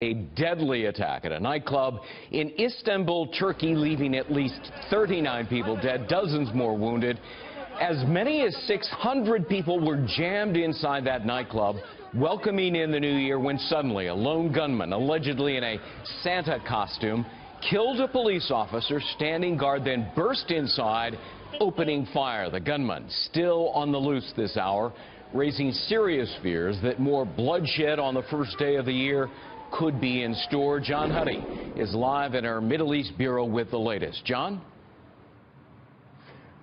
A deadly attack at a nightclub in Istanbul, Turkey, leaving at least 39 people dead, dozens more wounded. As many as 600 people were jammed inside that nightclub, welcoming in the new year, when suddenly a lone gunman, allegedly in a Santa costume, killed a police officer standing guard, then burst inside, opening fire. The gunman still on the loose this hour, raising serious fears that more bloodshed on the first day of the year could be in store. John Huddy is live in our Middle East Bureau with the latest. John?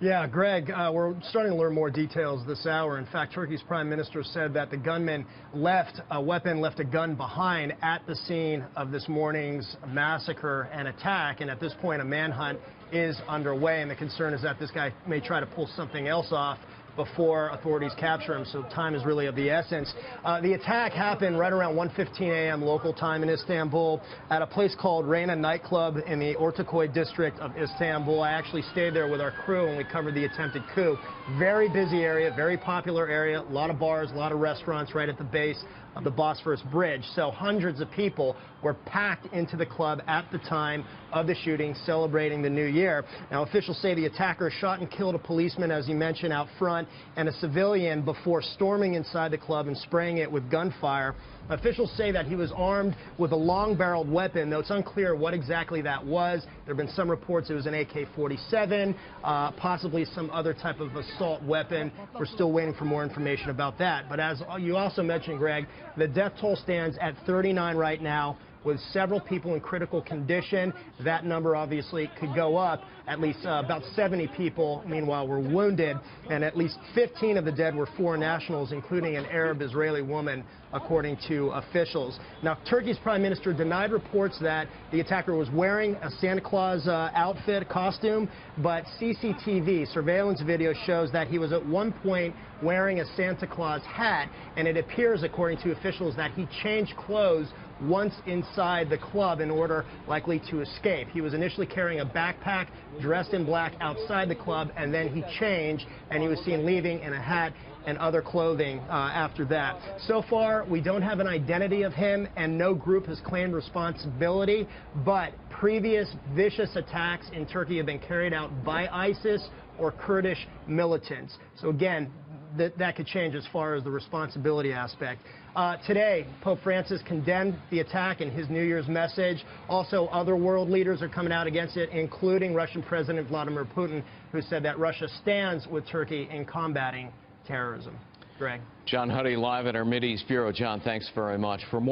Yeah, Greg, we're starting to learn more details this hour. In fact, Turkey's prime minister said that the gunman left a gun behind at the scene of this morning's massacre and attack. And at this point, a manhunt is underway. And the concern is that this guy may try to pull something else off before authorities capture him, so time is really of the essence. The attack happened right around 1:15 a.m. local time in Istanbul at a place called Reyna nightclub in the Ortaköy district of Istanbul. I actually stayed there with our crew when we covered the attempted coup. Very busy area, very popular area, a lot of bars, a lot of restaurants right at the base of the Bosphorus Bridge. So hundreds of people were packed into the club at the time of the shooting, celebrating the new year. Now, officials say the attacker shot and killed a policeman, as you mentioned, out front, and a civilian before storming inside the club and spraying it with gunfire. Officials say that he was armed with a long-barreled weapon, though it's unclear what exactly that was. There have been some reports it was an AK-47, possibly some other type of assault weapon. We're still waiting for more information about that. But as you also mentioned, Greg, the death toll stands at 39 right now, with several people in critical condition. That number obviously could go up. At least about 70 people, meanwhile, were wounded, and at least 15 of the dead were foreign nationals, including an Arab-Israeli woman, according to officials. Now, Turkey's prime minister denied reports that the attacker was wearing a Santa Claus outfit, costume, but CCTV surveillance video shows that he was at one point wearing a Santa Claus hat, and it appears, according to officials, that he changed clothes once inside the club in order likely to escape. He was initially carrying a backpack, dressed in black outside the club, and then he changed, and he was seen leaving in a hat and other clothing after that. So far, we don't have an identity of him, and no group has claimed responsibility, but previous vicious attacks in Turkey have been carried out by ISIS or Kurdish militants. So again, that could change as far as the responsibility aspect. Today, Pope Francis condemned the attack in his New Year's message. Also, other world leaders are coming out against it, including Russian President Vladimir Putin, who said that Russia stands with Turkey in combating terrorism. Greg. John Huddy live at our Mideast Bureau. John, thanks very much. For more